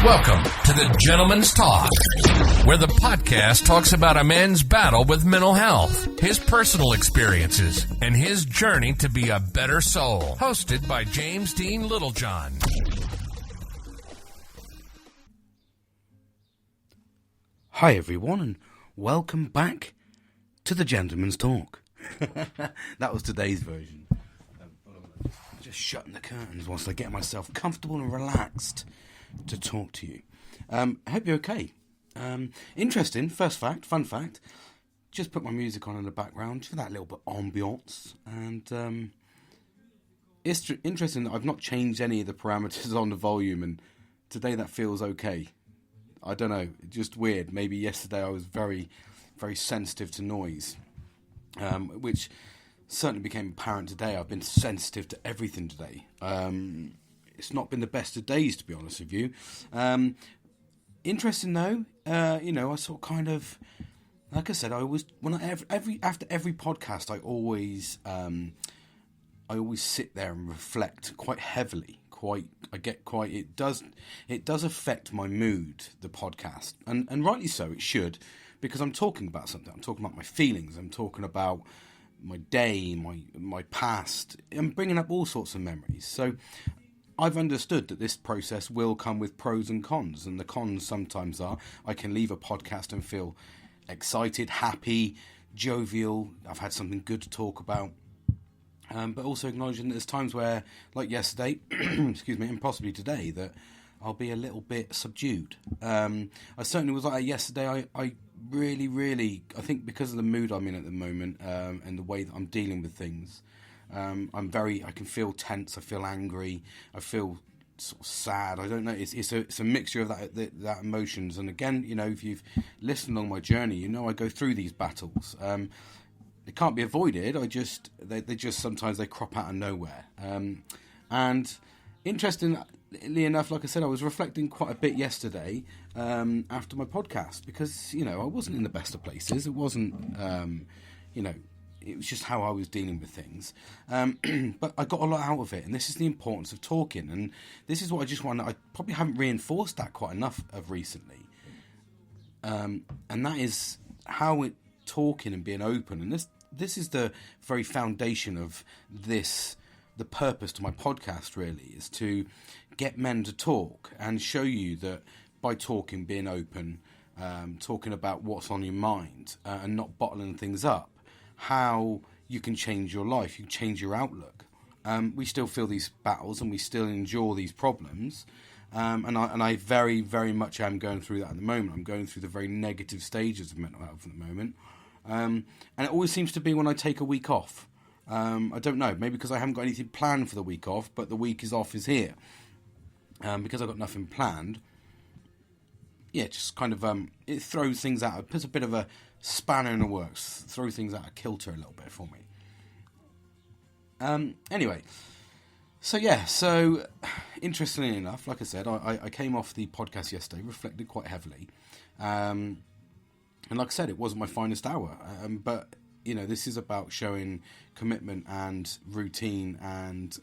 Welcome to the Gentleman's Talk, where the podcast talks about a man's battle with mental health, his personal experiences, and his journey to be a better soul. Hosted by James Dean Littlejohn. Hi everyone, and welcome back to the Gentleman's Talk. That was today's version. Just shutting the curtains whilst I get myself comfortable and relaxed to talk to you. I hope you're okay. Interesting, first fact, fun fact, just put my music on in the background for that little bit of ambiance, and it's interesting that I've not changed any of the parameters on the volume, and today that feels okay. I don't know, just weird. Maybe yesterday I was very, very sensitive to noise, which certainly became apparent today. I've been sensitive to everything today. It's not been the best of days, to be honest with you. Interesting though, I sort of kind of, like I said, I always after every podcast, I always sit there and reflect quite heavily. It does affect my mood, the podcast, and rightly so. It should, because I'm talking about something. I'm talking about my feelings. I'm talking about my day, my past. I'm bringing up all sorts of memories. So I've understood that this process will come with pros and cons, and the cons sometimes are I can leave a podcast and feel excited, happy, jovial. I've had something good to talk about. But also acknowledging that there's times where, like yesterday, excuse me, and possibly today, that I'll be a little bit subdued. I certainly was like that yesterday. I really, I think because of the mood I'm in at the moment, and the way that I'm dealing with things, I can feel tense, I feel angry, I feel sort of sad. I don't know, it's a mixture of that emotions. And again, if you've listened along my journey, I go through these battles. It can't be avoided. They just sometimes they crop out of nowhere. And interestingly enough, like I said, I was reflecting quite a bit yesterday after my podcast, because I wasn't in the best of places. It wasn't, it was just how I was dealing with things. But I got a lot out of it, and this is the importance of talking. And this is what I just want. I probably haven't reinforced that quite enough of recently. And that is how it talking and being open, and this is the very foundation of this. The purpose to my podcast really is to get men to talk and show you that by talking, being open, talking about what's on your mind, and not bottling things up, how you can change your life, you can change your outlook. We still feel these battles and we still endure these problems. And I very, very much am going through that at the moment. I'm going through the very negative stages of mental health at the moment. And it always seems to be when I take a week off. I don't know, maybe because I haven't got anything planned for the week off, but the week is here. Because I've got nothing planned. Yeah, just kind of, it throws things out. It puts a bit of a spanner in the works. Throws things out of kilter a little bit for me. Anyway. So interestingly enough, like I said, I came off the podcast yesterday, reflected quite heavily. And like I said, it wasn't my finest hour. But, this is about showing commitment and routine and,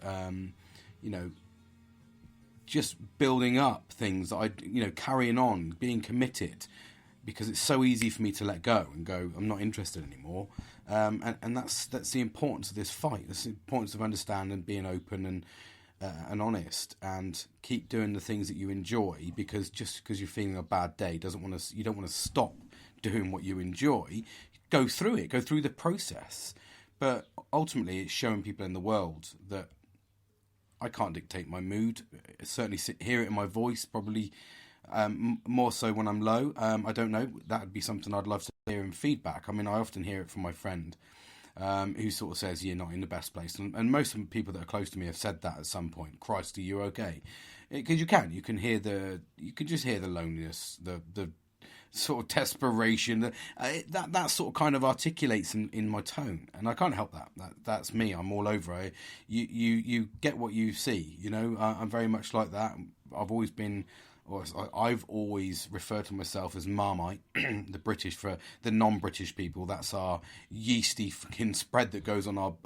just building up things that carrying on, being committed, because it's so easy for me to let go and go, I'm not interested anymore. And that's the importance of this fight. That's the importance of understanding, being open and honest, and keep doing the things that you enjoy, because just because you're feeling a bad day you don't want to stop doing what you enjoy. Go through it, go through the process. But ultimately it's showing people in the world that I can't dictate my mood. Certainly hear it in my voice, probably more so when I'm low. I don't know. That would be something I'd love to hear in feedback. I mean, I often hear it from my friend who sort of says, you're not in the best place. And most of the people that are close to me have said that at some point. Christ, are you okay? Because you can just hear the loneliness, the sort of desperation. That sort of kind of articulates in my tone, and I can't help that. That's me. I'm all over. You get what you see. I'm very much like that. I've always referred to myself as Marmite, the British for the non-British people. That's our yeasty fucking spread that goes on our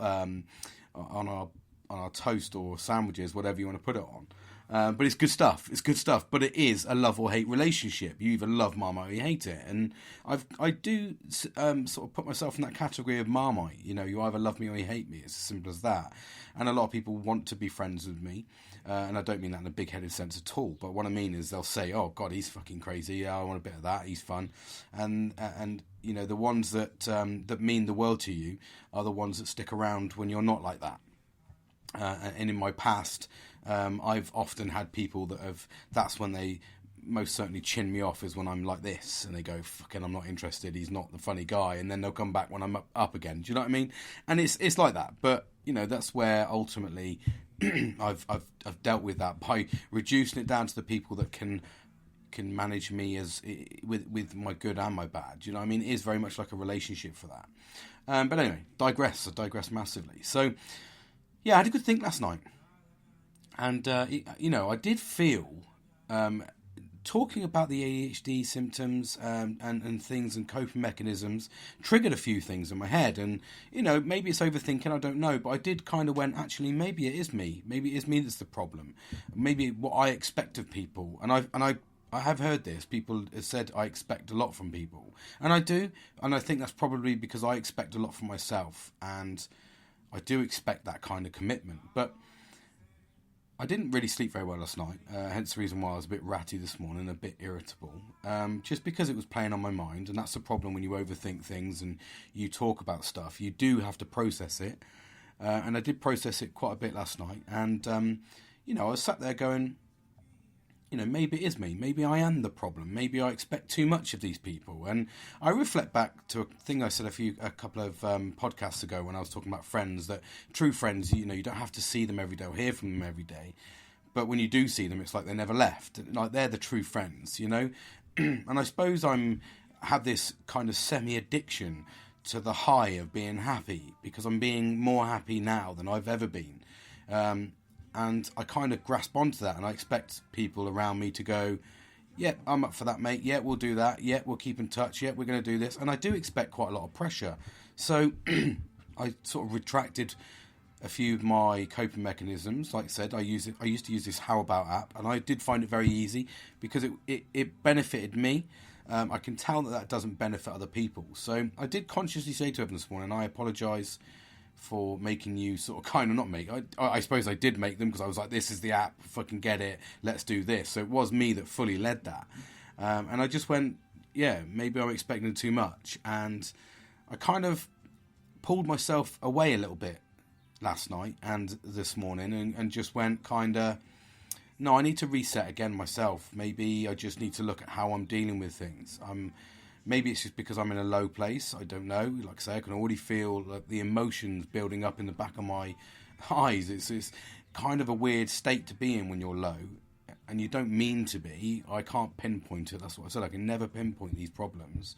toast or sandwiches, whatever you want to put it on. But it's good stuff. It's good stuff. But it is a love or hate relationship. You either love Marmite or you hate it. And I do sort of put myself in that category of Marmite. You know, you either love me or you hate me. It's as simple as that. And a lot of people want to be friends with me. And I don't mean that in a big-headed sense at all. But what I mean is they'll say, oh, God, he's fucking crazy. Yeah, I want a bit of that. He's fun. And you know, the ones that mean the world to you are the ones that stick around when you're not like that. And in my past, I've often had people that's when they most certainly chin me off, is when I'm like this and they go, fucking, I'm not interested, he's not the funny guy, and then they'll come back when I'm up again. Do you know what I mean? And it's like that. But you know, that's where ultimately I've dealt with that by reducing it down to the people that can manage me as with my good and my bad. Do you know what I mean? It is very much like a relationship for that. But anyway, I digress massively. So yeah, I had a good think last night. And, you know, I did feel, talking about the ADHD symptoms and things and coping mechanisms triggered a few things in my head. And, you know, maybe it's overthinking, I don't know. But I did kind of went, actually, maybe it is me. Maybe it is me that's the problem. Maybe what I expect of people. And I have heard this. People have said I expect a lot from people. And I do. And I think that's probably because I expect a lot from myself. And I do expect that kind of commitment. But I didn't really sleep very well last night, hence the reason why I was a bit ratty this morning, a bit irritable, just because it was playing on my mind. And that's the problem when you overthink things and you talk about stuff. You do have to process it, and I did process it quite a bit last night. And, you know, I was sat there going, you know, maybe it is me. Maybe I am the problem. Maybe I expect too much of these people. And I reflect back to a thing I said a couple of podcasts ago when I was talking about friends, that true friends, you know, you don't have to see them every day or hear from them every day. But when you do see them, it's like they never left. Like they're the true friends, you know. And I suppose have this kind of semi-addiction to the high of being happy, because I'm being more happy now than I've ever been. And I kind of grasp onto that, and I expect people around me to go, yeah, I'm up for that, mate. Yeah, we'll do that. Yeah, we'll keep in touch. Yeah, we're going to do this. And I do expect quite a lot of pressure. So I sort of retracted a few of my coping mechanisms. Like I said, I used to use this How About app, and I did find it very easy because it benefited me. I can tell that doesn't benefit other people. So I did consciously say to him this morning, I apologise for making you sort of kind of not make. I suppose I did make them, because I was like, this is the app, fucking get it, let's do this. So it was me that fully led that. And I just went, yeah, maybe I'm expecting too much. And I kind of pulled myself away a little bit last night and this morning and just went kind of, no, I need to reset again myself. Maybe I just need to look at how I'm dealing with things. Maybe it's just because I'm in a low place. I don't know. Like I say, I can already feel like the emotions building up in the back of my eyes. It's kind of a weird state to be in when you're low, and you don't mean to be. I can't pinpoint it. That's what I said. I can never pinpoint these problems.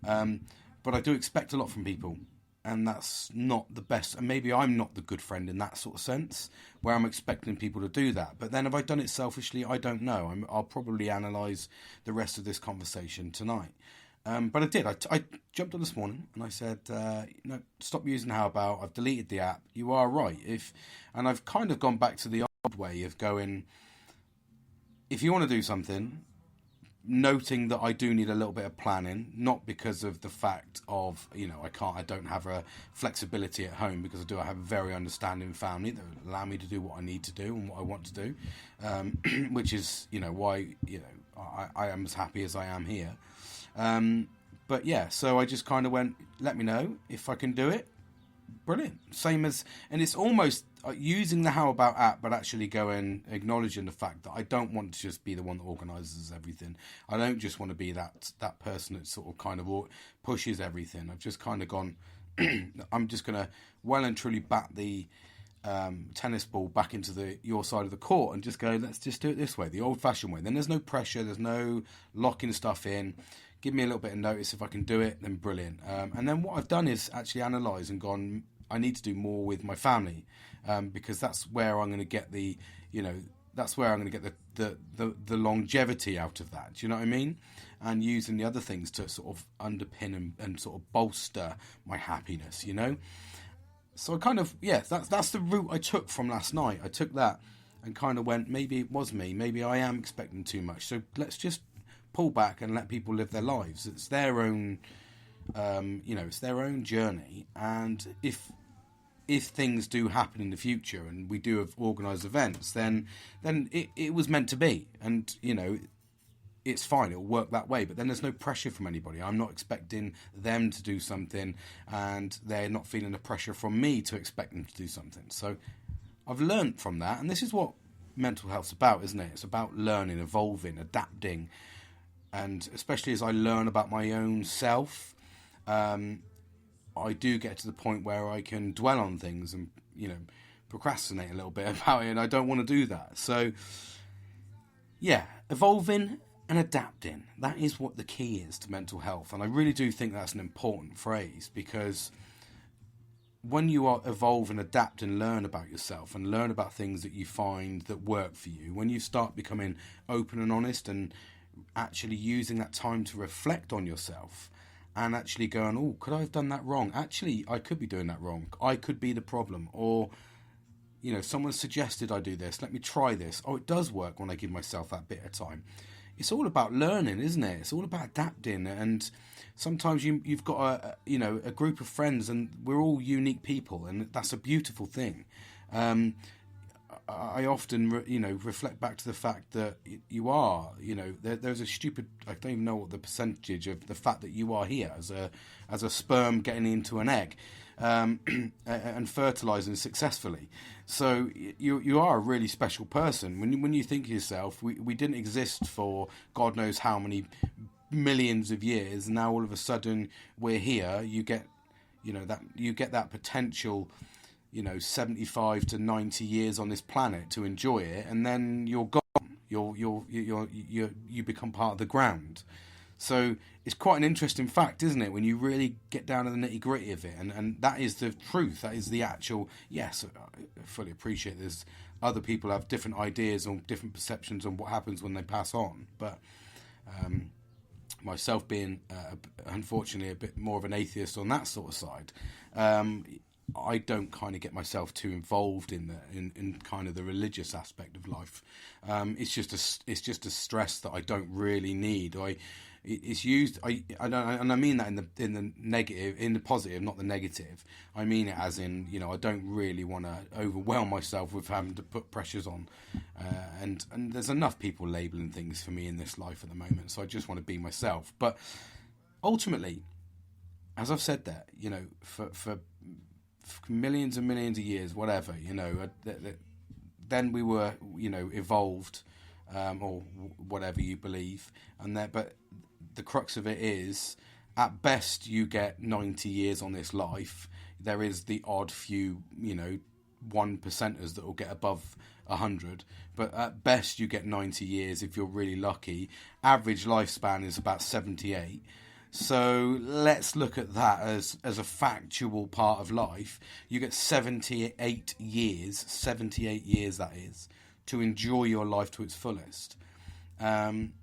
But I do expect a lot from people, and that's not the best. And maybe I'm not the good friend in that sort of sense, where I'm expecting people to do that. But then have I done it selfishly? I don't know. I'll probably analyse the rest of this conversation tonight. But I did. I jumped on this morning and I said, no, stop using How About. I've deleted the app. You are right. And I've kind of gone back to the old way of going, if you want to do something, noting that I do need a little bit of planning, not because of the fact of, you know, I don't have a flexibility at home, because I have a very understanding family that allow me to do what I need to do and what I want to do, which is, you know, why, you know, I am as happy as I am here. But yeah, so I just kind of went, let me know if I can do it. Brilliant. Same as, and it's almost using the How About app, but actually going, acknowledging the fact that I don't want to just be the one that organises everything. I don't just want to be that person that sort of kind of pushes everything. I've just kind of gone, I'm just going to well and truly bat the tennis ball back into your side of the court and just go, let's just do it this way, the old-fashioned way. Then there's no pressure, there's no locking stuff in. Give me a little bit of notice. If I can do it, then brilliant. And then what I've done is actually analyse and gone, I need to do more with my family, because that's where I'm going to get that's where I'm going to get the longevity out of that. Do you know what I mean? And using the other things to sort of underpin and sort of bolster my happiness, you know? So I kind of, yeah, that's the route I took from last night. I took that and kind of went, maybe it was me, maybe I am expecting too much. So let's just pull back and let people live their lives. It's their own, it's their own journey. And if things do happen in the future and we do have organised events, then it was meant to be. And, it's fine, it'll work that way, but then there's no pressure from anybody. I'm not expecting them to do something, and they're not feeling the pressure from me to expect them to do something. So I've learned from that, and this is what mental health's about, isn't it? It's about learning, evolving, adapting, and especially as I learn about my own self, I do get to the point where I can dwell on things and, procrastinate a little bit about it, and I don't want to do that. So, yeah, evolving and adapting, that is what the key is to mental health. And I really do think that's an important phrase, because when you are evolve and adapt and learn about yourself and learn about things that you find that work for you, when you start becoming open and honest and actually using that time to reflect on yourself and actually going, oh, could I have done that wrong? Actually, I could be doing that wrong. I could be the problem. Or, someone suggested I do this. Let me try this. Oh, it does work when I give myself that bit of time. It's all about learning, isn't it? It's all about adapting, and sometimes you've got a group of friends, and we're all unique people, and that's a beautiful thing. I often, reflect back to the fact that you are, there's a stupid, I don't even know what the percentage of the fact that you are here as a sperm getting into an egg, and fertilizing successfully. So you are a really special person. When you think of yourself, we didn't exist for God knows how many millions of years, and now all of a sudden we're here. You get that potential, 75 to 90 years on this planet to enjoy it, and then you're gone. You become part of the ground. So it's quite an interesting fact, isn't it, when you really get down to the nitty gritty of it, and that is the truth. That is the actual. Yes, I fully appreciate there's other people have different ideas or different perceptions on what happens when they pass on, but myself being unfortunately a bit more of an atheist on that sort of side, I don't kind of get myself too involved in kind of the religious aspect of life. It's just a stress that I don't really need. It's used. I mean that in the negative, in the positive, not the negative. I mean it as in, I don't really want to overwhelm myself with having to put pressures on, and there's enough people labelling things for me in this life at the moment. So I just want to be myself. But ultimately, as I've said that, for millions and millions of years, whatever, then we were, evolved, or whatever you believe, but the crux of it is, at best you get 90 years on this life. There is the odd few, 1%ers that will get above 100, but at best you get 90 years if you're really lucky. Average lifespan is about 78. So let's look at that as a factual part of life. You get 78 years that is, to enjoy your life to its fullest. And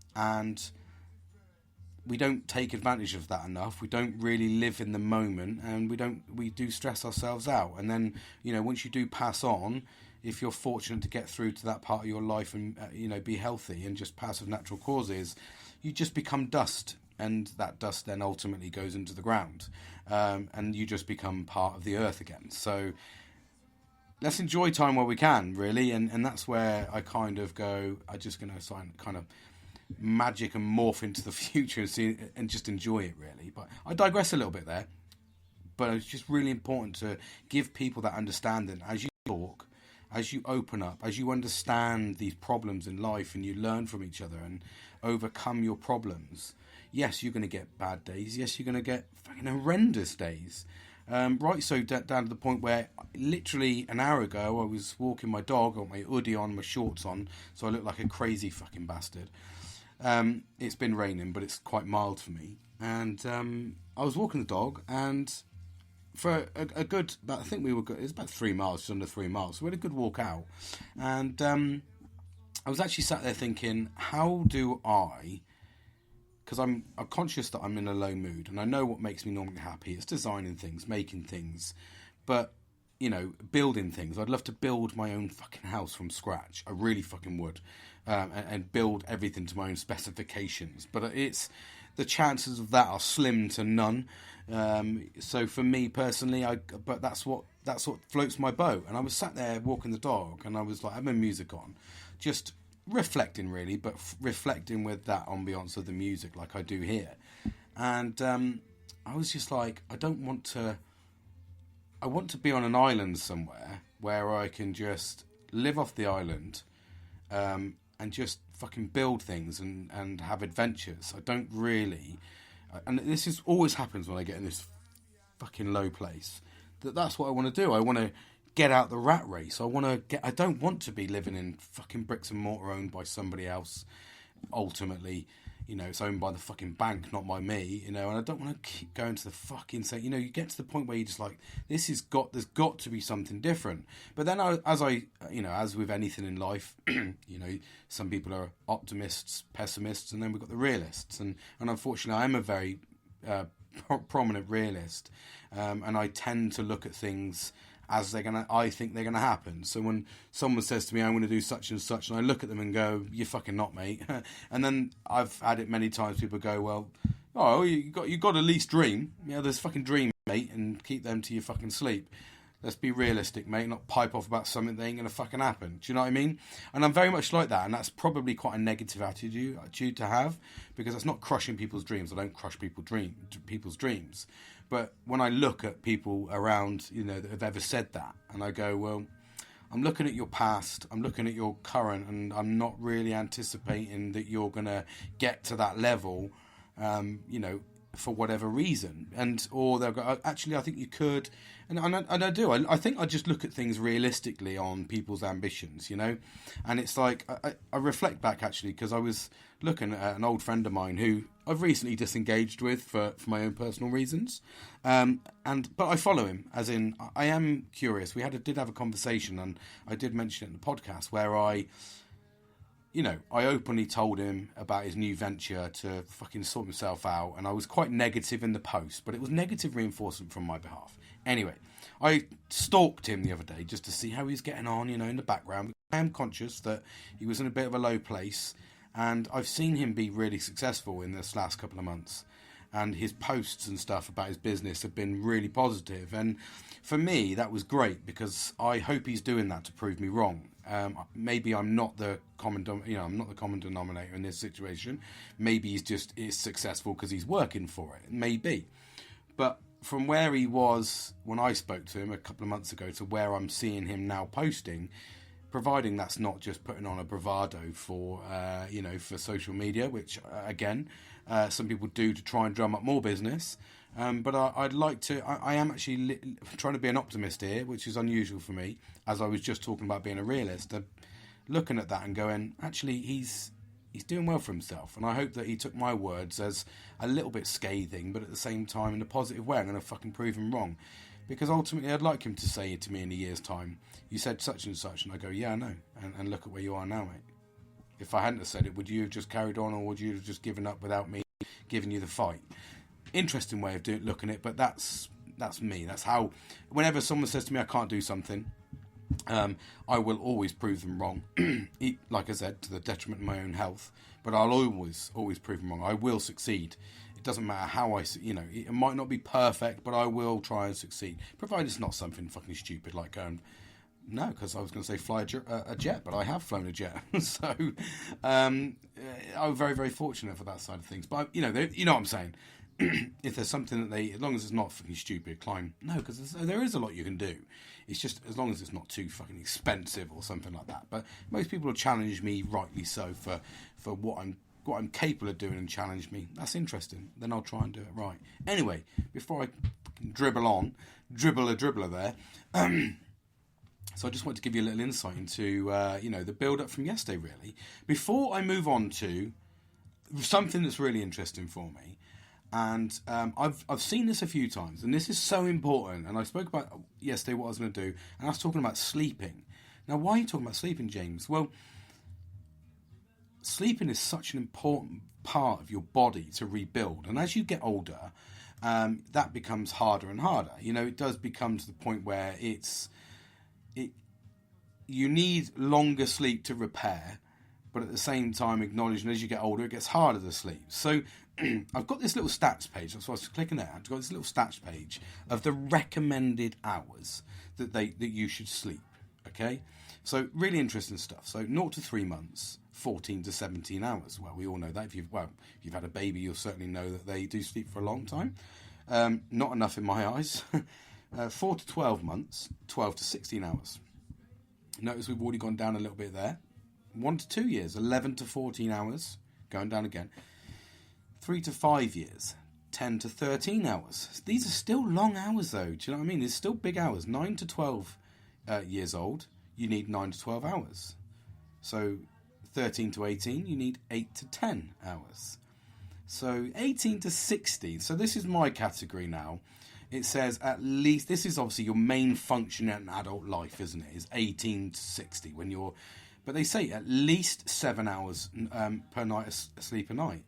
we don't take advantage of that enough. We don't really live in the moment, and we do stress ourselves out. And then, once you do pass on, if you're fortunate to get through to that part of your life and, be healthy and just pass of natural causes, you just become dust. And that dust then ultimately goes into the ground, and you just become part of the earth again. So let's enjoy time while we can, really, and that's where I kind of go, I'm just going to kind of magic and morph into the future and just enjoy it, really. But I digress a little bit there, but it's just really important to give people that understanding as you talk, as you open up, as you understand these problems in life and you learn from each other and overcome your problems. Yes, you're going to get bad days. Yes, you're going to get fucking horrendous days. Right, so down to the point where literally an hour ago I was walking my dog, got my hoodie on, my shorts on, so I look like a crazy fucking bastard. It's been raining, but it's quite mild for me. And I was walking the dog, and for a good, I think it was about 3 miles, just under 3 miles. So we had a good walk out. And I was actually sat there thinking, how do I... Because I'm conscious that I'm in a low mood, and I know what makes me normally happy. It's designing things, making things. But, building things. I'd love to build my own fucking house from scratch. I really fucking would. And build everything to my own specifications. But the chances of that are slim to none. So for me personally, but that's what floats my boat. And I was sat there walking the dog, and I was like, having music on, just reflecting really, but reflecting with that ambiance of the music, like I do here. And I was just like, I want to be on an island somewhere where I can just live off the island, and just fucking build things and have adventures. I don't really, and always happens when I get in this fucking low place. That's what I want to do. I want to get out the rat race. I don't want to be living in fucking bricks and mortar owned by somebody else. Ultimately, it's owned by the fucking bank, not by me, and I don't want to keep going to the fucking say, you get to the point where you're just like, there's got to be something different. But then as with anything in life, some people are optimists, pessimists, and then we've got the realists. And unfortunately, I am a very prominent realist, and I tend to look at things as I think they're gonna happen. So when someone says to me, I'm gonna do such and such, and I look at them and go, you're fucking not, mate. And then I've had it many times, people go, well, you got to at least dream. There's fucking dream, mate, and keep them to your fucking sleep. Let's be realistic, mate, not pipe off about something that ain't gonna fucking happen. Do you know what I mean? And I'm very much like that, and that's probably quite a negative attitude to have, because that's not crushing people's dreams. I don't crush people's dreams. But when I look at people around, that have ever said that, and I go, well, I'm looking at your past, I'm looking at your current, and I'm not really anticipating that you're going to get to that level, for whatever reason. Or they'll go, actually, I think you could. And I do. I think I just look at things realistically on people's ambitions, And it's like, I reflect back, actually, because I was looking at an old friend of mine who I've recently disengaged with for my own personal reasons. But I follow him, as in, I am curious. We did have a conversation, and I did mention it in the podcast, where I openly told him about his new venture to fucking sort himself out, and I was quite negative in the post, but it was negative reinforcement from my behalf. Anyway, I stalked him the other day just to see how he's getting on, in the background. I am conscious that he was in a bit of a low place, and I've seen him be really successful in this last couple of months. And his posts and stuff about his business have been really positive. And for me, that was great, because I hope he's doing that to prove me wrong. Maybe I'm not the common denominator in this situation. Maybe he's successful because he's working for it. Maybe. But from where he was when I spoke to him a couple of months ago to where I'm seeing him now posting, providing that's not just putting on a bravado for social media, which again, some people do to try and drum up more business. But I'd like to. I am actually trying to be an optimist here, which is unusual for me, as I was just talking about being a realist. Looking at that and going, actually, he's doing well for himself, and I hope that he took my words as a little bit scathing, but at the same time in a positive way. I'm going to fucking prove him wrong, because ultimately I'd like him to say to me in a year's time, you said such and such, and I go, yeah, I know, and look at where you are now, mate. If I hadn't have said it, would you have just carried on, or would you have just given up without me giving you the fight? Interesting way of looking at it, but that's me. That's how, whenever someone says to me I can't do something, I will always prove them wrong. Like I said, to the detriment of my own health, but I'll always prove them wrong. I will succeed. It doesn't matter how it might not be perfect, but I will try and succeed, provided it's not something fucking stupid like no, because I was going to say fly a jet, but I have flown a jet. So I'm very, very fortunate for that side of things. But, you know what I'm saying. If there's something that as long as it's not fucking stupid, climb. No, because there is a lot you can do. It's just as long as it's not too fucking expensive or something like that. But most people will challenge me, rightly so, for what I'm capable of doing, and challenge me. That's interesting. Then I'll try and do it right. Anyway, before I fucking dribbler there. So I just want to give you a little insight into the build-up from yesterday, really. Before I move on to something that's really interesting for me. And I've seen this a few times, and this is so important. And I spoke about yesterday what I was going to do, and I was talking about sleeping. Now, why are you talking about sleeping, James? Well, sleeping is such an important part of your body to rebuild. And as you get older, that becomes harder and harder. It does become to the point where you need longer sleep to repair, but at the same time acknowledging as you get older, it gets harder to sleep. So I've got this little stats page. That's why I was clicking there. I've got this little stats page of the recommended hours that you should sleep. Okay, so really interesting stuff. So 0 to 3 months, 14 to 17 hours. Well, we all know that. If you've had a baby, you'll certainly know that they do sleep for a long time. Not enough in my eyes. 4 to 12 months, 12 to 16 hours. Notice we've already gone down a little bit there. 1 to 2 years, 11 to 14 hours, going down again. 3 to 5 years, 10 to 13 hours. These are still long hours though, do you know what I mean? There's still big hours. 9 to 12 years old, you need 9 to 12 hours. So 13 to 18, you need 8 to 10 hours. So 18 to 60, so this is my category now. It says at least, this is obviously your main function in adult life, isn't it? Is 18 to 60 when you're, but they say at least 7 hours per night of sleep a night.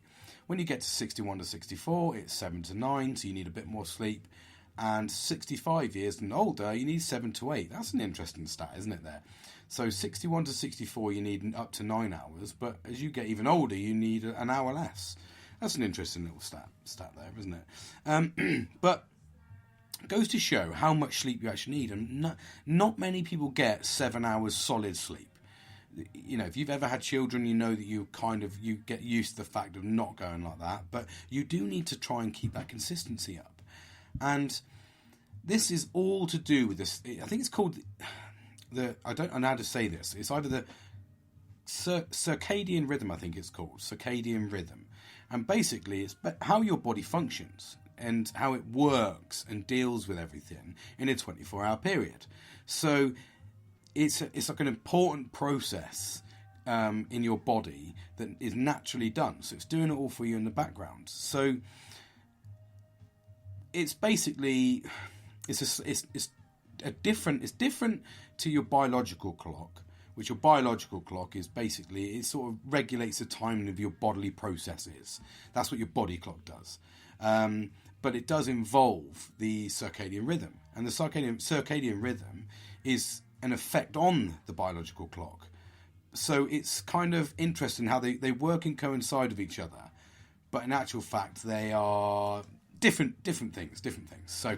When you get to 61 to 64, it's 7 to 9, so you need a bit more sleep. And 65 years and older, you need 7 to 8. That's an interesting stat, isn't it there? So 61 to 64, you need up to 9 hours, but as you get even older, you need an hour less. That's an interesting little stat there, isn't it? But it goes to show how much sleep you actually need, and not many people get 7 hours solid sleep. If you've ever had children, you know that you get used to the fact of not going like that, but you do need to try and keep that consistency up. And this is all to do with this. I think it's called I don't know how to say this. It's either the circadian rhythm, I think it's called, circadian rhythm. And basically it's how your body functions and how it works and deals with everything in a 24-hour period. So it's like an important process in your body that is naturally done. So it's doing it all for you in the background. So it's basically it's different to your biological clock, which your biological clock is basically, it sort of regulates the timing of your bodily processes. That's what your body clock does. But it does involve the circadian rhythm, and the circadian rhythm is an effect on the biological clock. So it's kind of interesting how they work and coincide with each other, but in actual fact they are different things. So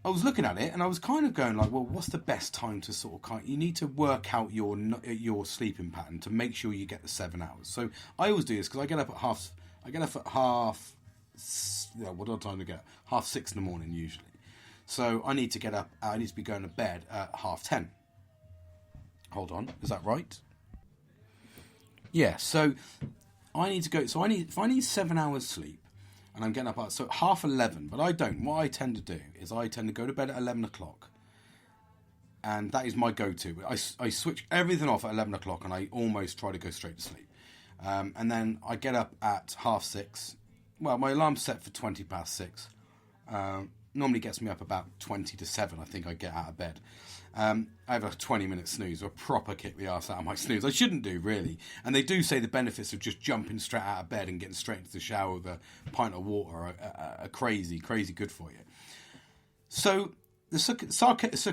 I was looking at it and I was kind of going like, well, what's the best time to you need to work out your sleeping pattern to make sure you get the 7 hours. So I always do this because I get up at what time to get? 6:30 in the morning usually. So I need to get up, I need to be going to bed at 10:30. Hold on, is that right? Yeah, so I need to go, if I need 7 hours sleep, and I'm getting up at 11:30, but I don't. What I tend to do is I tend to go to bed at 11 o'clock. And that is my go-to. I switch everything off at 11 o'clock and I almost try to go straight to sleep. And then I get up at 6:30. Well, my alarm's set for 6:20. Normally gets me up about 20 to 7, I think I get out of bed. I have a 20-minute snooze, or a proper kick the arse out of my snooze. I shouldn't do, really. And they do say the benefits of just jumping straight out of bed and getting straight into the shower with a pint of water are crazy good for you. So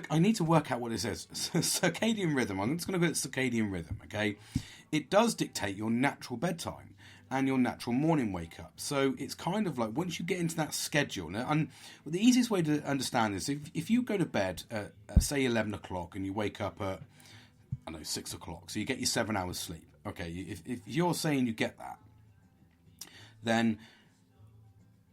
I need to work out what it says. Circadian rhythm. I'm just going to go at circadian rhythm, okay? It does dictate your natural bedtime and your natural morning wake up. So it's kind of like once you get into that schedule, and the easiest way to understand this, if you go to bed at say 11 o'clock and you wake up at 6 o'clock, so you get your 7 hours sleep. Okay, if you're saying you get that, then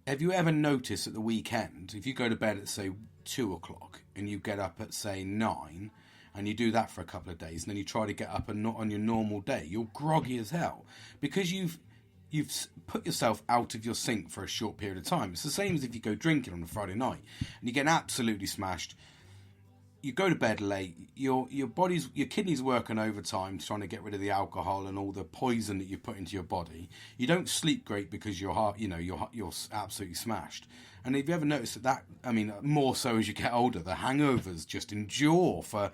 have you ever noticed at the weekend, if you go to bed at say 2 o'clock and you get up at say 9, and you do that for a couple of days, and then you try to get up and not on your normal day, you're groggy as hell because you've put yourself out of your sync for a short period of time. It's the same as if you go drinking on a Friday night and you get absolutely smashed. You go to bed late. Your kidneys working overtime trying to get rid of the alcohol and all the poison that you put into your body. You don't sleep great because your heart, you're absolutely smashed. And if you ever noticed that, more so as you get older, the hangovers just endure for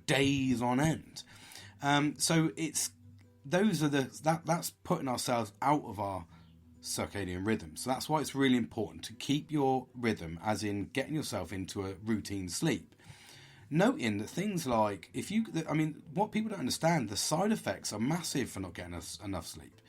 days on end. So it's. That's putting ourselves out of our circadian rhythm. So that's why it's really important to keep your rhythm, as in getting yourself into a routine sleep. Noting that things like, what people don't understand, the side effects are massive for not getting enough sleep.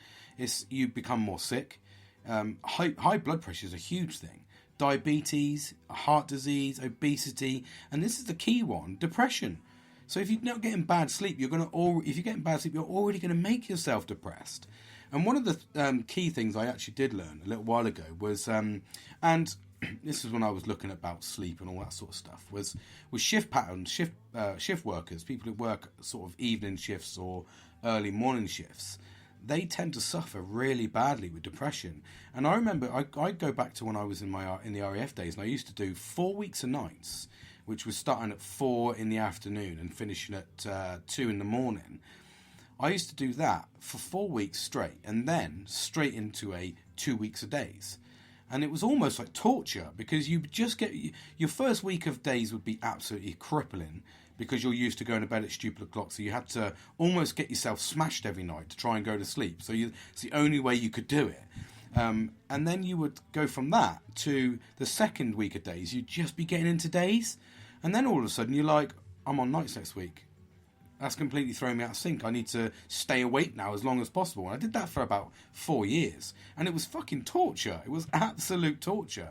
You become more sick. High blood pressure is a huge thing. Diabetes, heart disease, obesity, and this is the key one: depression. So if you're not getting bad sleep, you're already going to make yourself depressed. And one of the key things I actually did learn a little while ago was, and this is when I was looking about sleep and all that sort of stuff, was shift patterns, shift workers, people who work sort of evening shifts or early morning shifts. They tend to suffer really badly with depression. And I remember I go back to when I was in the RAF days, and I used to do 4 weeks of nights, which was starting at 4 in the afternoon and finishing at 2 in the morning. I used to do that for 4 weeks straight, and then straight into 2 weeks of days. And it was almost like torture, because you just get, your first week of days would be absolutely crippling, because you're used to going to bed at stupid o'clock, so you had to almost get yourself smashed every night to try and go to sleep. So it's the only way you could do it. And then you would go from that to the second week of days. You'd just be getting into days, and then all of a sudden you're like, I'm on nights next week. That's completely thrown me out of sync. I need to stay awake now as long as possible. And I did that for about 4 years, and it was fucking torture. It was absolute torture.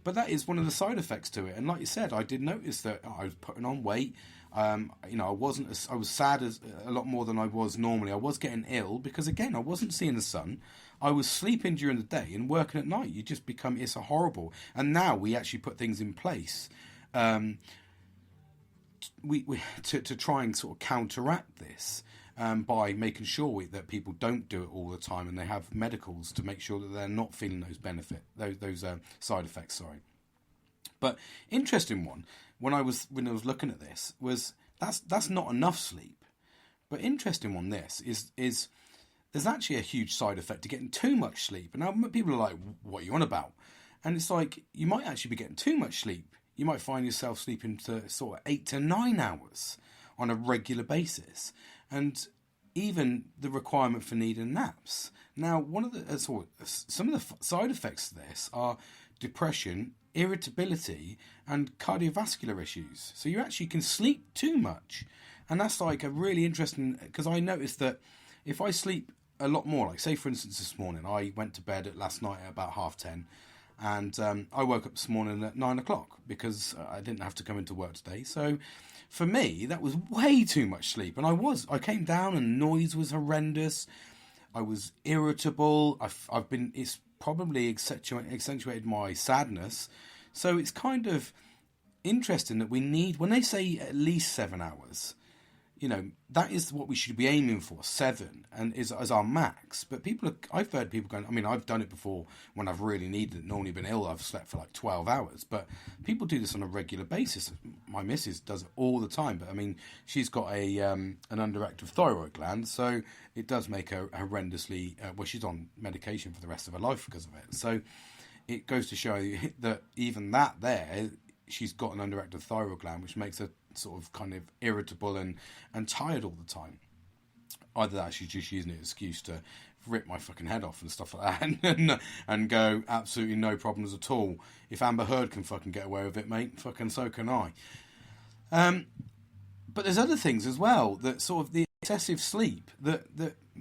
But that is one of the side effects to it. And like you said, I did notice that I was putting on weight. I was sad as a lot more than I was normally. I was getting ill because, again, I wasn't seeing the sun. I was sleeping during the day and working at night. You just become, it's a horrible. And now we actually put things in place to try and sort of counteract this by making sure that people don't do it all the time, and they have medicals to make sure that they're not feeling those side effects. Sorry. But interesting one, when I was looking at this, was that's not enough sleep. But interesting one, this is there's actually a huge side effect to getting too much sleep. And now people are like, what are you on about? And it's like, you might actually be getting too much sleep. You might find yourself sleeping to sort of 8 to 9 hours on a regular basis, and even the requirement for needing naps. Now, some of the side effects of this are depression, irritability, and cardiovascular issues. So you actually can sleep too much, and that's like a really interesting, because I noticed that if I sleep a lot more, like say for instance this morning, I went to bed last night at about 10:30. And I woke up this morning at 9 o'clock because I didn't have to come into work today. So for me, that was way too much sleep. And I came down and noise was horrendous. I was irritable. It's probably accentuated my sadness. So it's kind of interesting that when they say at least 7 hours, that is what we should be aiming for, 7, and is as our max. But I've heard people going, I've done it before when I've really needed it, normally been ill, I've slept for like 12 hours. But people do this on a regular basis. My missus does it all the time. But she's got an underactive thyroid gland, so it does make her horrendously, she's on medication for the rest of her life because of it. So it goes to show you that even she's got an underactive thyroid gland, which makes her sort of kind of irritable and tired all the time. Either that, she's just using it as an excuse to rip my fucking head off and stuff like that, and go, absolutely no problems at all. If Amber Heard can fucking get away with it, mate, fucking so can I. But there's other things as well, that sort of the excessive sleep that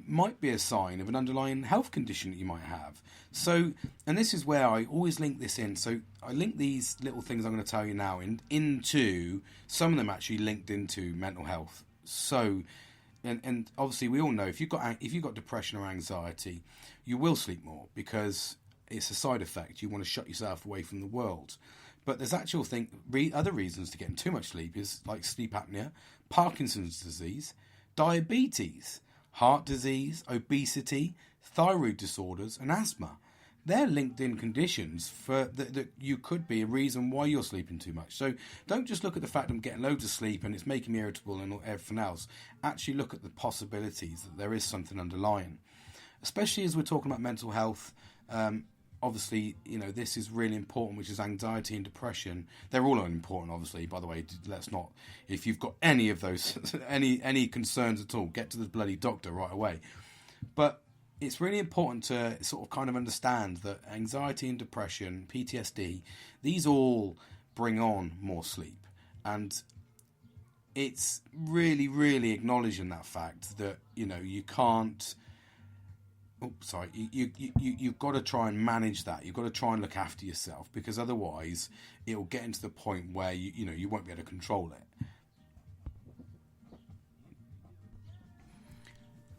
might be a sign of an underlying health condition that you might have. So, and this is where I always link this in. So I link these little things I'm going to tell you now into, some of them actually linked into mental health. So, and obviously we all know if you've got depression or anxiety, you will sleep more because it's a side effect. You want to shut yourself away from the world. But there's actual other reasons to getting too much sleep is like sleep apnea, Parkinson's disease, diabetes, heart disease, obesity, thyroid disorders, and asthma. They're linked in conditions that you could be a reason why you're sleeping too much. So don't just look at the fact I'm getting loads of sleep and it's making me irritable and everything else. Actually look at the possibilities that there is something underlying. Especially as we're talking about mental health, obviously, this is really important, which is anxiety and depression. They're all important, obviously, by the way. Let's not, if you've got any of those, any concerns at all, get to the bloody doctor right away. But it's really important to sort of kind of understand that anxiety and depression, PTSD, these all bring on more sleep. And it's really, really acknowledging that fact that, you can't... You've got to try and manage that. You've got to try and look after yourself, because otherwise it'll get into the point where you won't be able to control it.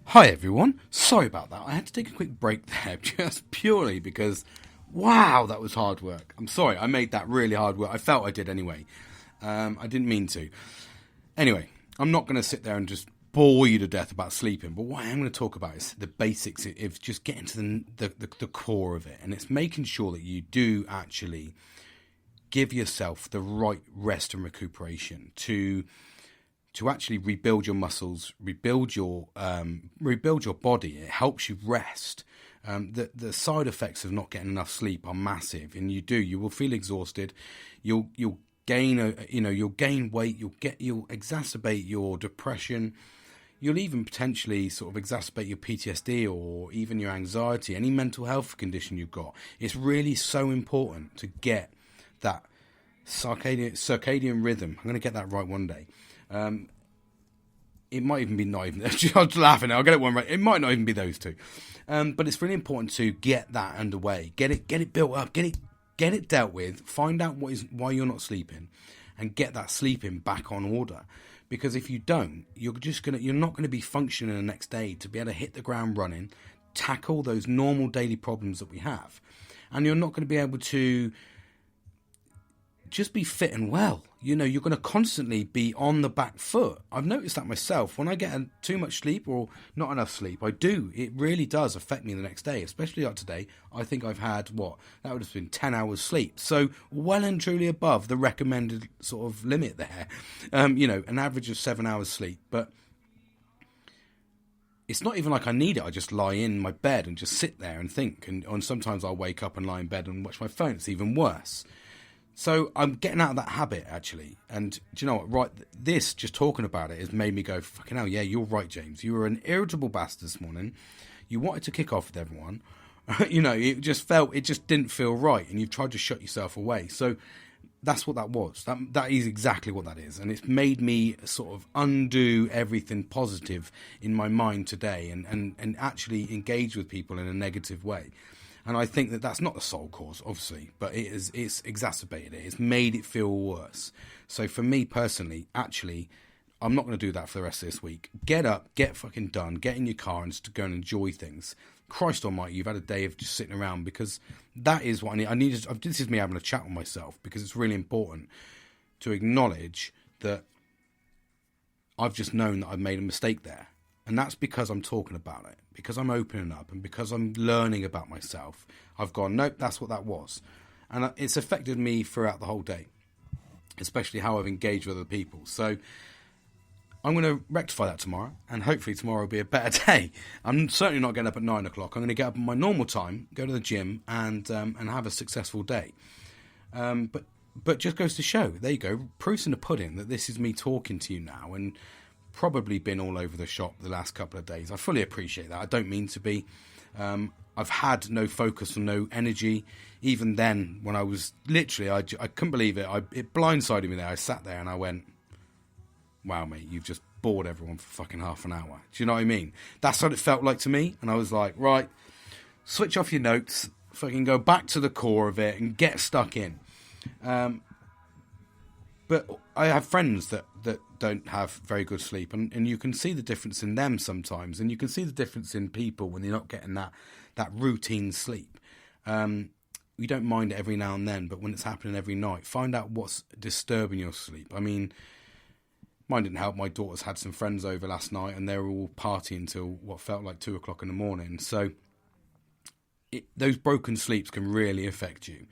Hi everyone, sorry about that. I had to take a quick break there just purely because, wow, that was hard work. I'm sorry, I made that really hard work. I felt I did anyway. I didn't mean to. Anyway, I'm not going to sit there and just bore you to death about sleeping, but what I am going to talk about is the basics of just getting to the core of it, and it's making sure that you do actually give yourself the right rest and recuperation to actually rebuild your muscles, rebuild your body. It helps you rest. The side effects of not getting enough sleep are massive, and you will feel exhausted. You'll gain you'll gain weight. You'll exacerbate your depression. You'll even potentially sort of exacerbate your PTSD or even your anxiety, any mental health condition you've got. It's really so important to get that circadian rhythm. I'm going to get that right one day. It might even be not even... I was laughing. I'll get it one right. It might not even be those two. But it's really important to get that underway. Get it built up. Get it dealt with. Find out why you're not sleeping, and get that sleeping back on order. Because if you don't, you're not going to be functioning the next day to be able to hit the ground running, tackle those normal daily problems that we have, and you're not going to be able to just be fit and well. You're going to constantly be on the back foot. I've noticed that myself. When I get too much sleep or not enough sleep, it really does affect me the next day, especially like today. I think I've had, that would have been 10 hours sleep. So well and truly above the recommended sort of limit there. An average of 7 hours sleep. But it's not even like I need it. I just lie in my bed and just sit there and think. And sometimes I'll wake up and lie in bed and watch my phone. It's even worse. So I'm getting out of that habit, actually. And do you know what? Right, this, just talking about it, has made me go, fucking hell, yeah, you're right, James. You were an irritable bastard this morning. You wanted to kick off with everyone. It just didn't feel right. And you've tried to shut yourself away. So that's what that was. That is exactly what that is. And it's made me sort of undo everything positive in my mind today and actually engage with people in a negative way. And I think that that's not the sole cause, obviously, but it's exacerbated it. It's made it feel worse. So for me personally, actually, I'm not going to do that for the rest of this week. Get up, get fucking done, get in your car and just go and enjoy things. Christ almighty, you've had a day of just sitting around, because that is what I need. This is me having a chat with myself, because it's really important to acknowledge that I've just known that I've made a mistake there. And that's because I'm talking about it, because I'm opening up, and because I'm learning about myself. I've gone, nope, that's what that was. And it's affected me throughout the whole day, especially how I've engaged with other people. So I'm going to rectify that tomorrow, and hopefully tomorrow will be a better day. I'm certainly not getting up at 9 o'clock. I'm going to get up at my normal time, go to the gym, and have a successful day. But just goes to show, there you go, proof's in the pudding that this is me talking to you now, and probably been all over the shop the last couple of days. I fully appreciate that. I don't mean to be. I've had no focus and no energy. Even then, when I was literally, I couldn't believe it. It blindsided me there. I sat there and I went, wow, mate, you've just bored everyone for fucking half an hour. Do you know what I mean? That's what it felt like to me. And I was like, right, switch off your notes, fucking go back to the core of it and get stuck in. But I have friends that don't have very good sleep, and you can see the difference in them sometimes, and you can see the difference in people when they're not getting that routine sleep. You don't mind it every now and then, but when it's happening every night, find out what's disturbing your sleep. I mean, mine didn't help. My daughter's had some friends over last night, and they were all partying till what felt like 2 o'clock in the morning. So those broken sleeps can really affect you.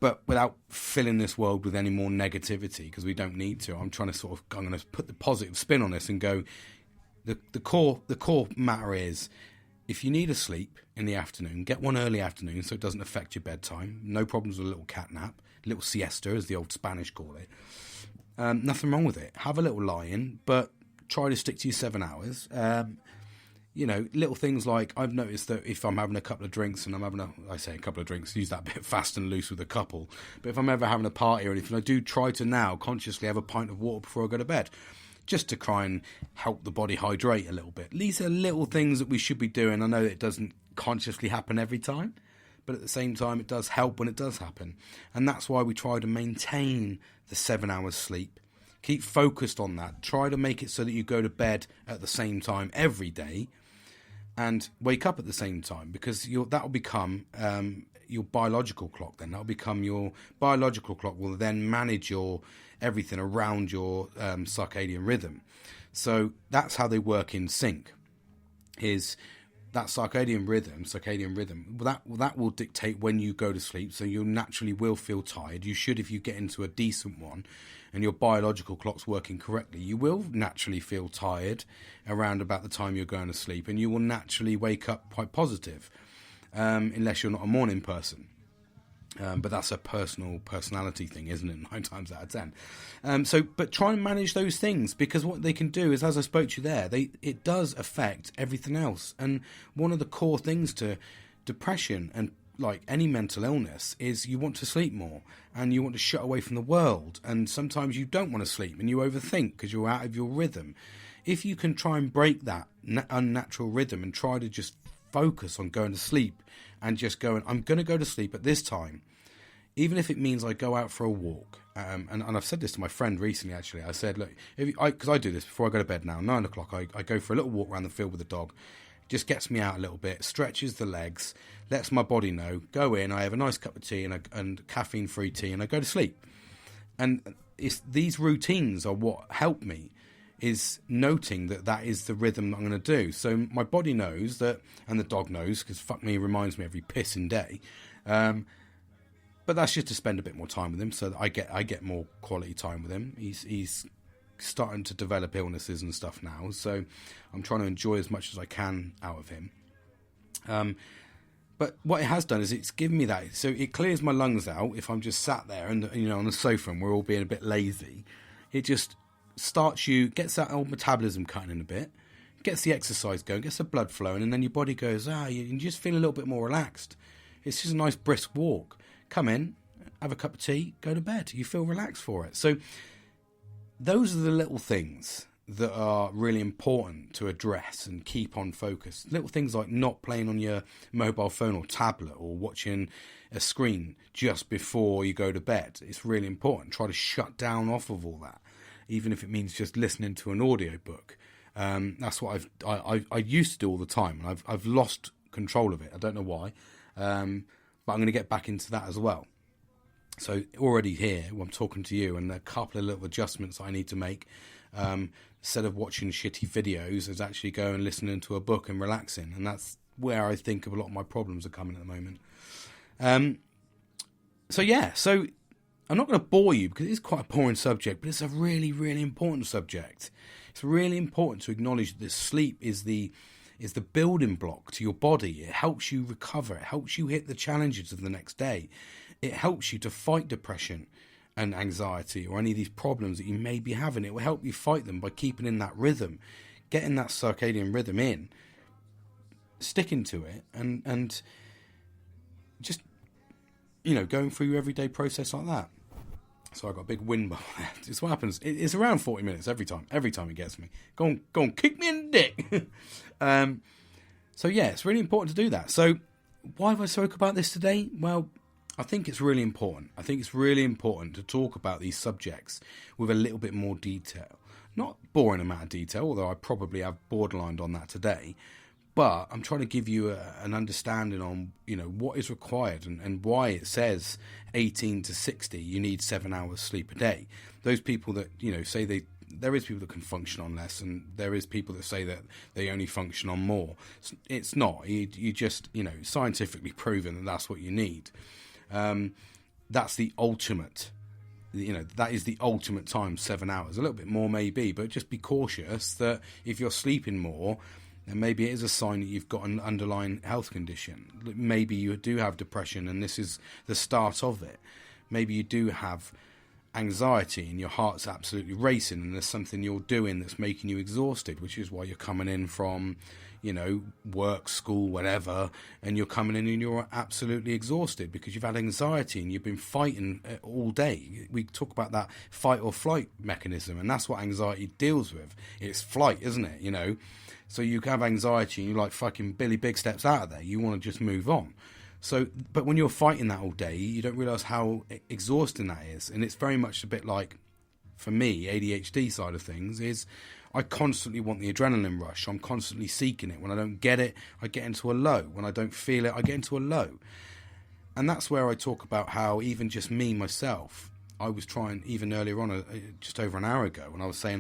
But without filling this world with any more negativity, because we don't need to, I'm going to put the positive spin on this and go, the core matter is, if you need a sleep in the afternoon, get one early afternoon so it doesn't affect your bedtime. No problems with a little cat nap, a little siesta, as the old Spanish call it. Nothing wrong with it. Have a little lie-in, but try to stick to your 7 hours. little things like I've noticed that if I'm having a couple of drinks and I say a couple of drinks, use that bit fast and loose with a couple, but if I'm ever having a party or anything, I do try to now consciously have a pint of water before I go to bed, just to try and help the body hydrate a little bit. These are little things that we should be doing. I know it doesn't consciously happen every time, but at the same time, it does help when it does happen. And that's why we try to maintain the 7 hours sleep. Keep focused on that. Try to make it so that you go to bed at the same time every day and wake up at the same time, because that will become your biological clock then. That will become your biological clock will then manage your everything around your circadian rhythm. So that's how they work in sync, is that circadian rhythm, that will dictate when you go to sleep. So you naturally will feel tired. You should, if you get into a decent one and your biological clock's working correctly, you will naturally feel tired around about the time you're going to sleep, and you will naturally wake up quite positive, unless you're not a morning person. But that's a personality thing, isn't it? 9 times out of 10. But try and manage those things, because what they can do is, as I spoke to you there, it does affect everything else. And one of the core things to depression and like any mental illness is you want to sleep more and you want to shut away from the world. And sometimes you don't want to sleep and you overthink because you're out of your rhythm. If you can try and break that unnatural rhythm and try to just focus on going to sleep and just going, I'm going to go to sleep at this time, even if it means I go out for a walk. And I've said this to my friend recently, actually. I said, look, because I do this before I go to bed now, 9 o'clock, I go for a little walk around the field with the dog. Just gets me out a little bit, stretches the legs, lets my body know, go in, I have a nice cup of tea and caffeine-free tea, and I go to sleep. And these routines are what help me, is noting that is the rhythm that I'm going to do. So my body knows that, and the dog knows, because fuck me, he reminds me every pissing day. But that's just to spend a bit more time with him, so that I get more quality time with him. He's starting to develop illnesses and stuff now, so I'm trying to enjoy as much as I can out of him. But what it has done is it's given me that, so it clears my lungs out if I'm just sat there and on the sofa and we're all being a bit lazy. It just gets that old metabolism cutting in a bit, gets the exercise going, gets the blood flowing, and then your body goes, you just feel a little bit more relaxed. It's just a nice brisk walk. Come in, have a cup of tea, go to bed. You feel relaxed for it. So those are the little things that are really important to address and keep on focus. Little things like not playing on your mobile phone or tablet or watching a screen just before you go to bed. It's really important. Try to shut down off of all that, even if it means just listening to an audiobook. That's what I used to do all the time, and I've lost control of it. I don't know why, but I'm going to get back into that as well. So already here, I'm talking to you, and a couple of little adjustments I need to make. Instead of watching shitty videos, is actually go and listening to a book and relaxing. And that's where I think of a lot of my problems are coming at the moment. So I'm not going to bore you because it is quite a boring subject, but it's a really, really important subject. It's really important to acknowledge that sleep is the building block to your body. It helps you recover. It helps you hit the challenges of the next day. It helps you to fight depression and anxiety or any of these problems that you may be having. It will help you fight them by keeping in that rhythm, getting that circadian rhythm in, sticking to it, and just, going through your everyday process like that. So I got a big wind bubble there. It's what happens. It's around 40 minutes every time. Every time it gets me. Go on, kick me in the dick. So yeah, it's really important to do that. So why have I spoke about this today? Well, I think it's really important. I think it's really important to talk about these subjects with a little bit more detail. Not boring amount of detail, although I probably have borderlined on that today. But I'm trying to give you an understanding on, what is required and why it says 18 to 60, you need 7 hours sleep a day. Those people that, say there is people that can function on less, and there is people that say that they only function on more. It's not. You just, scientifically proven that that's what you need. That's the ultimate, that is the ultimate time, 7 hours. A little bit more maybe, but just be cautious that if you're sleeping more, then maybe it is a sign that you've got an underlying health condition. Maybe you do have depression and this is the start of it. Maybe you do have anxiety and your heart's absolutely racing and there's something you're doing that's making you exhausted, which is why you're coming in from, work, school, whatever, and you're coming in and you're absolutely exhausted because you've had anxiety and you've been fighting all day. We talk about that fight or flight mechanism, and that's what anxiety deals with. It's flight, isn't it? So you have anxiety and you're like fucking Billy Big Steps out of there. You want to just move on. So, but when you're fighting that all day, you don't realise how exhausting that is. And it's very much a bit like, for me, ADHD side of things is I constantly want the adrenaline rush. I'm constantly seeking it. When I don't get it, I get into a low. When I don't feel it, I get into a low. And that's where I talk about how even just me, myself, I was trying, even earlier on, just over an hour ago, when I was saying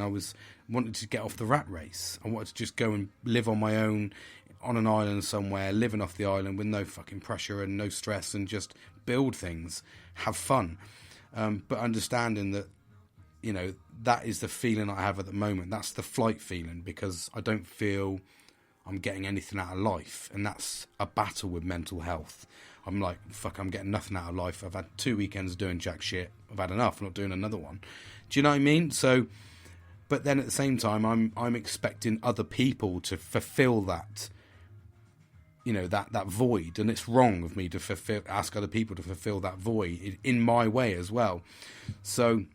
wanted to get off the rat race. I wanted to just go and live on my own, on an island somewhere, living off the island with no fucking pressure and no stress, and just build things, have fun. But understanding that, that is the feeling I have at the moment. That's the flight feeling, because I don't feel I'm getting anything out of life. And that's a battle with mental health. I'm like, fuck, I'm getting nothing out of life. I've had 2 weekends doing jack shit. I've had enough. I'm not doing another one. Do you know what I mean? So, but then at the same time, I'm expecting other people to fulfill that, that void. And it's wrong of me to ask other people to fulfill that void in my way as well. So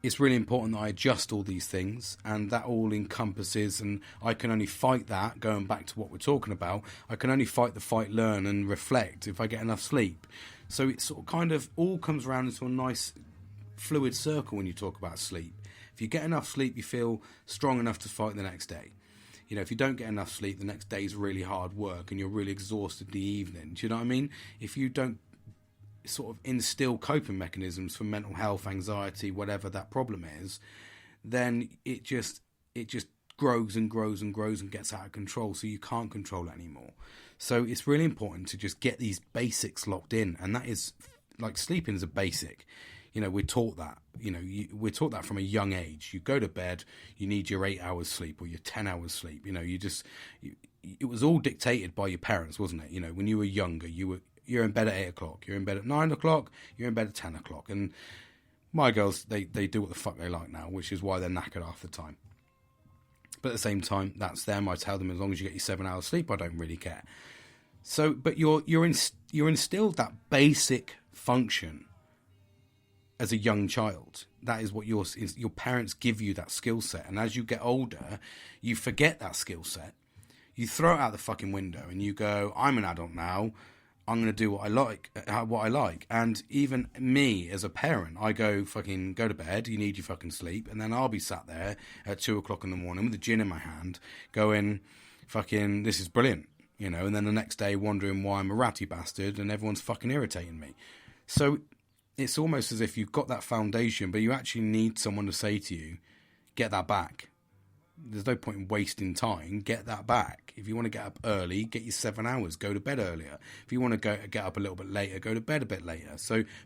it's really important that I adjust all these things, and that all encompasses, and I can only fight that, going back to what we're talking about, I can only fight the fight, learn and reflect if I get enough sleep. So it sort of kind of all comes around into a nice fluid circle when you talk about sleep. If you get enough sleep, you feel strong enough to fight the next day. If you don't get enough sleep, the next day is really hard work and you're really exhausted in the evening. Do you know what I mean? If you don't sort of instill coping mechanisms for mental health, anxiety, whatever that problem is, then it just grows and grows and grows and gets out of control, so you can't control it anymore. So it's really important to just get these basics locked in, and that is, like, sleeping is a basic. We're taught that. We're taught that from a young age. You go to bed, you need your 8 hours sleep or your 10 hours sleep. It was all dictated by your parents, wasn't it? When you were younger, you're in bed at 8 o'clock, you're in bed at 9 o'clock, you're in bed at 10 o'clock. And my girls, they do what the fuck they like now, which is why they're knackered half the time. But at the same time, that's them. I tell them, as long as you get your 7 hours sleep, I don't really care. So, but you're instilled that basic function as a young child. That is what your parents give you, that skill set. And as you get older, you forget that skill set. You throw it out the fucking window and you go, I'm an adult now. I'm going to do what I like. And even me as a parent, I go to bed. You need your fucking sleep. And then I'll be sat there at 2 o'clock in the morning with a gin in my hand going, fucking, this is brilliant. And then the next day wondering why I'm a ratty bastard and everyone's fucking irritating me. So it's almost as if you've got that foundation, but you actually need someone to say to you, get that back. There's no point in wasting time. Get that back. If you want to get up early, get your 7 hours. Go to bed earlier. If you want to get up a little bit later, go to bed a bit later.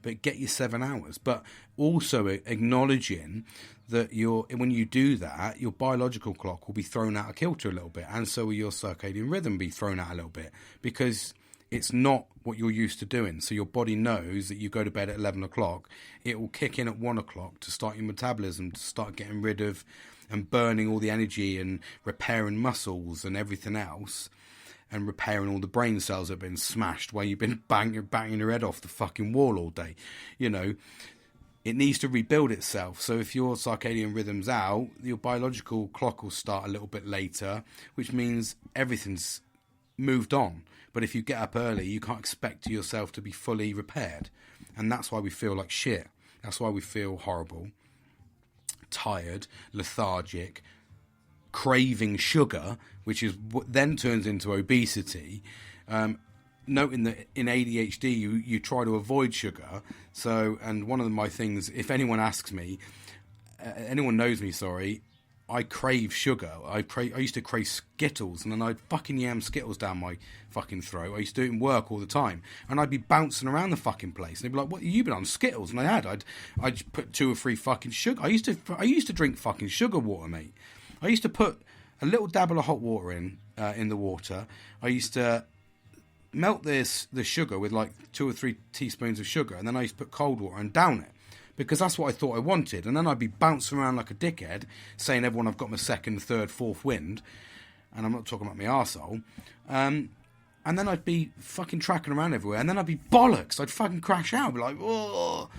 But get your 7 hours. But also acknowledging that when you do that, your biological clock will be thrown out of kilter a little bit, and so will your circadian rhythm be thrown out a little bit, because it's not what you're used to doing. So your body knows that you go to bed at 11 o'clock. It will kick in at 1 o'clock to start your metabolism, to start getting rid of and burning all the energy and repairing muscles and everything else, and repairing all the brain cells that have been smashed while you've been banging your head off the fucking wall all day. It needs to rebuild itself. So if your circadian rhythm's out, your biological clock will start a little bit later, which means everything's moved on. But if you get up early, you can't expect yourself to be fully repaired. And that's why we feel like shit. That's why we feel horrible, tired, lethargic, craving sugar, which is what then turns into obesity. Noting that in ADHD, you try to avoid sugar. So, and one of my things, if anyone asks me, anyone knows me, sorry, I crave sugar. I used to crave Skittles, and then I'd fucking yam Skittles down my fucking throat. I used to do it in work all the time, and I'd be bouncing around the fucking place. And they'd be like, "What, you been on Skittles?" And I'd put 2 or 3 fucking sugar. I used to drink fucking sugar water, mate. I used to put a little dabble of hot water in the water. I used to melt the sugar with like 2 or 3 teaspoons of sugar, and then I used to put cold water and down it, because that's what I thought I wanted. And then I'd be bouncing around like a dickhead, saying everyone I've got my second, third, fourth wind. and I'm not talking about my arsehole, and then I'd be fucking tracking around everywhere, and then I'd be bollocks. I'd fucking crash out, be like, whoa.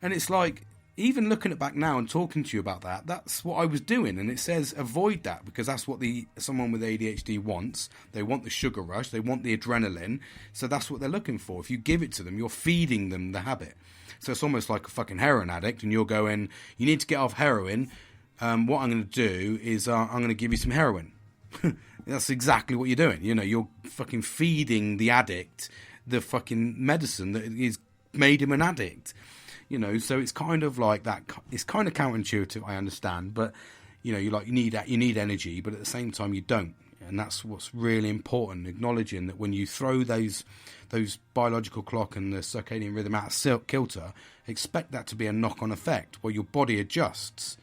And it's like, even looking at back now and talking to you about that, that's what I was doing. And it says avoid that, because that's what someone with ADHD wants. They want the sugar rush. They want the adrenaline. So that's what they're looking for. If you give it to them, you're feeding them the habit. So it's almost like a fucking heroin addict, and you're going, you need to get off heroin. What I'm going to do is I'm going to give you some heroin. That's exactly what you're doing. You know, you're fucking feeding the addict the fucking medicine that is made him an addict. You know, so it's kind of like that. It's kind of counterintuitive, I understand, but you know, you need energy, but at the same time you don't, and that's what's really important. Acknowledging that when you throw those biological clock and the circadian rhythm out of kilter, expect that to be a knock-on effect where your body adjusts.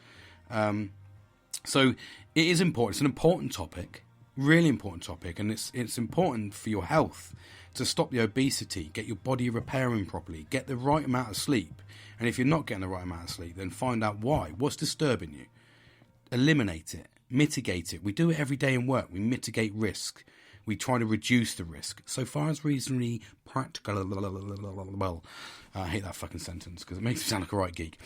So it is important. It's an important topic, really important topic, and it's important for your health to stop the obesity, get your body repairing properly, get the right amount of sleep. And if you're not getting the right amount of sleep, then find out why. What's disturbing you? Eliminate it. Mitigate it. We do it every day in work. We mitigate risk. We try to reduce the risk. So far as reasonably practical. Well, I hate that fucking sentence because it makes me sound like a right geek.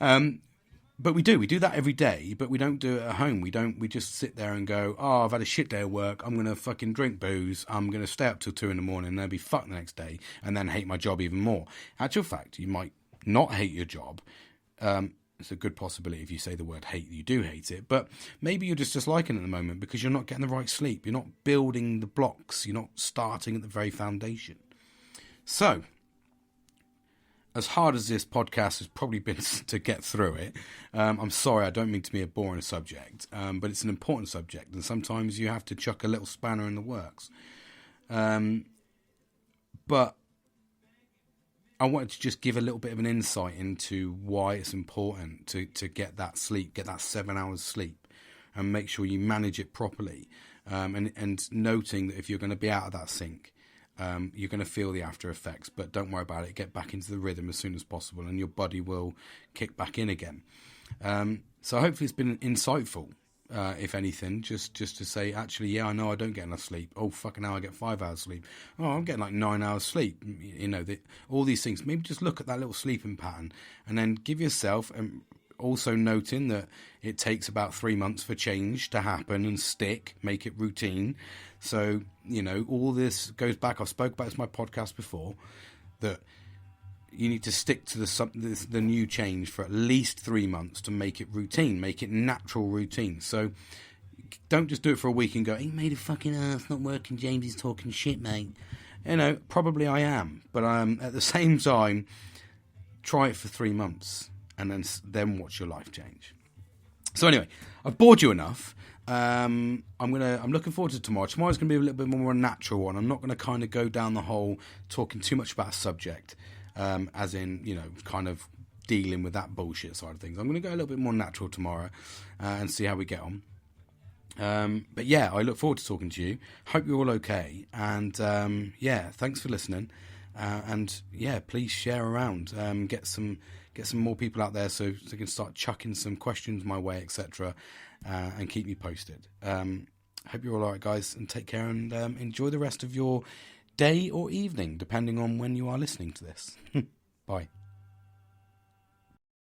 But we do that every day, but we don't do it at home. We just sit there and go, oh, I've had a shit day of work. I'm going to fucking drink booze. I'm going to stay up till 2 a.m. and then be fucked the next day and then hate my job even more. Actual fact, you might not hate your job. It's a good possibility if you say the word hate, you do hate it. But maybe you're just disliking it at the moment because you're not getting the right sleep. You're not building the blocks. You're not starting at the very foundation. So, as hard as this podcast has probably been to get through it, I'm sorry, I don't mean to be a boring subject, but it's an important subject, and sometimes you have to chuck a little spanner in the works. But I wanted to just give a little bit of an insight into why it's important to get that sleep, get that 7 hours sleep, and make sure you manage it properly, and noting that if you're going to be out of that sync, you're going to feel the after effects, but don't worry about it. Get back into the rhythm as soon as possible, and your body will kick back in again. So hopefully it's been insightful, if anything, just to say, actually, yeah, I know I don't get enough sleep. Oh, fucking hell, I get 5 hours sleep. Oh, I'm getting like 9 hours sleep. You know, all these things. Maybe just look at that little sleeping pattern, and then give yourself, also noting that it takes about 3 months for change to happen and stick, make it routine. So, you know, all this goes back. I've spoke about this in my podcast before, that you need to stick to the new change for at least 3 months to make it routine, make it natural routine. So don't just do it for a week and go, he made a fucking it's not working, James is talking shit, mate. You know, probably I am, but at the same time, try it for 3 months and then watch your life change. So anyway, I've bored you enough. I'm looking forward to tomorrow. Tomorrow's going to be a little bit more of a natural one. I'm not going to kind of go down the whole talking too much about a subject, as in, you know, kind of dealing with that bullshit side of things. I'm going to go a little bit more natural tomorrow, and see how we get on. But yeah, I look forward to talking to you. Hope you're all okay. And yeah, thanks for listening. And yeah, please share around. Get some more people out there so they can start chucking some questions my way, etc. And keep me posted. Hope you're all right, guys, and take care, and enjoy the rest of your day or evening, depending on when you are listening to this. Bye.